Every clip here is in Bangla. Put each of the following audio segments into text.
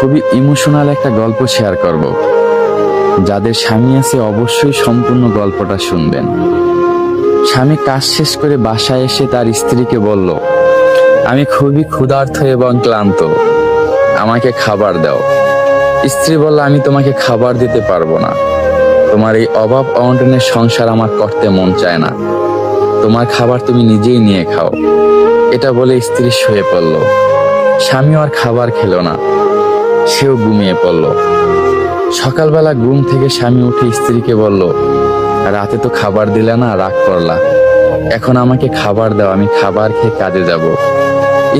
খুবই ইমোশনাল একটা গল্প শেয়ার করব। যাদের স্বামী আছে অবশ্যই সম্পূর্ণ গল্পটা শুনবেন। স্বামী কাজ শেষ করে বাসায় এসে তার স্ত্রীকে বলল, আমি খুবই ক্ষুধার্ত এবং ক্লান্ত, আমাকে খাবার দাও। স্ত্রী বলল, আমি তোমাকে খাবার দিতে পারবো না, তোমার এই অভাব অনটনের সংসার আমার করতে মন চায় না, তোমার খাবার তুমি নিজেই নিয়ে খাও। এটা বলে স্ত্রী শুয়ে পড়ল। স্বামীও আর খাবার খেলো না, সেও ঘুমিয়ে পড়ল। সকালবেলা ঘুম থেকে স্বামী উঠে স্ত্রীকে বলল, রাতে তো খাবার দিলে না, রাগ করলা, এখন আমাকে খাবার দাও, আমি খাবার খেয়ে কাজে যাব।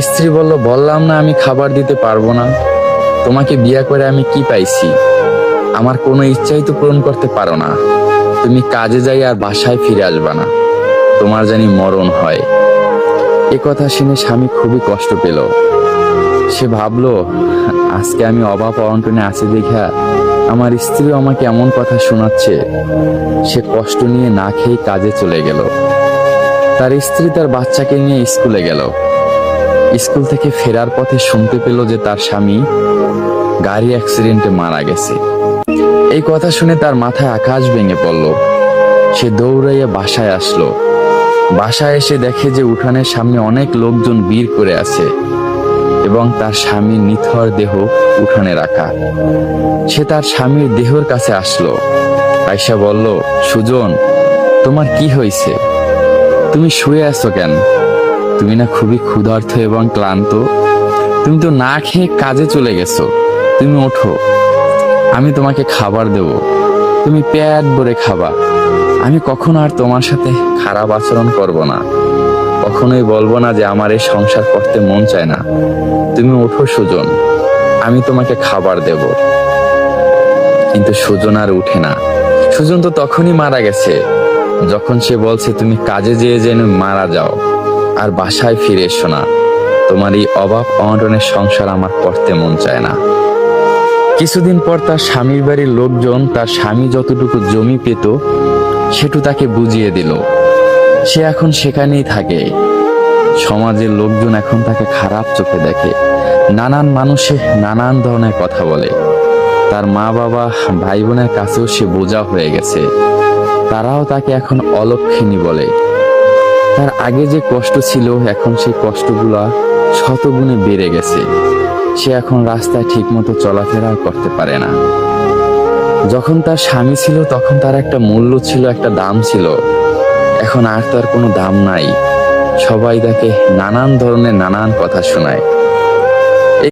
স্ত্রী বলল, বললাম না আমি খাবার দিতে পারবো না, তোমাকে বিয়ে করে আমি কি পাইছি? আমার কোনো ইচ্ছাই তো পূরণ করতে পারো না, তুমি কাজে যাই আর বাসায় ফিরে আসবা না, তোমার জানি মরণ হয়। এ কথা শুনে স্বামী খুবই কষ্ট পেল। সে ভাবলো, আজকে আমি অভাব অনটনে আছি দেখা আমার স্ত্রীও আমাকে এমন কথা শোনাচ্ছে। সে কষ্ট নিয়ে না খেয়ে কাজে চলে গেল। তার স্ত্রী তার বাচ্চাকে নিয়ে স্কুলে গেল। স্কুল থেকে ফেরার পথে শুনতে পেল যে তার স্বামী গাড়ি অ্যাক্সিডেন্টে মারা গেছে। এই কথা শুনে তার মাথায় আকাশ ভেঙে পড়ল। সে দৌড়াইয়া বাসায় আসলো। বাসায় এসে দেখে যে উঠানের সামনে অনেক লোকজন ভিড় করে আছে এবং তার স্বামীর নিথর দেহ উঠানে রাখা। সে তার স্বামীর দেহর কাছে আসলো। আয়শা বলল, সুজন, তোমার কি হয়েছে? তুমি শুয়ে আছো কেন? তুমি না খুবই ক্ষুধার্ত এবং ক্লান্ত, তুমি তো না খেয়ে কাজে চলে গেছো, তুমি ওঠো, আমি তোমাকে খাবার দেব, তুমি পেট ভরে খাবা। আমি কখনো আর তোমার সাথে খারাপ আচরণ করব না, কখনোই বলবো না যে আমার এই সংসার করতে মন চায় না। তুমি ওঠো সুজন, আমি তোমাকে খাবার দেব। কিন্তু সুজন আর উঠে না। সুজন তো তখনই মারা গেছে যখন সে বলছে, তুমি কাজে যেয়ে যেন মারা যাও আর বাসায় ফিরে এসো না, তোমার এই অভাব অনটনের সংসার আমার করতে মন চায় না। কিছুদিন পর তার স্বামীর বাড়ির লোকজন তার স্বামী যতটুকু জমি পেত সেটু তাকে বুঝিয়ে দিল। সে এখন সেখানেই থাকে। সমাজের লোকজন এখন তাকে খারাপ চোখে দেখে। নানান মানুষে নানান ধরনের কথা বলে। তার মা বাবা ভাই বোনের কাছেও সে বোঝা হয়ে গেছে। তারাও তাকে এখন অলক্ষিণী বলে। তার আগে যে কষ্ট ছিল এখন সেই কষ্টগুলা শতগুণে বেড়ে গেছে। সে এখন রাস্তায় ঠিক মতো চলাফেরা করতে পারে না। যখন তার স্বামী ছিল তখন তার একটা মূল্য ছিল, একটা দাম ছিল। এখন আর তার কোনো দাম নাই। সবাই তাকে নানান ধরনের নানান কথা শোনায়।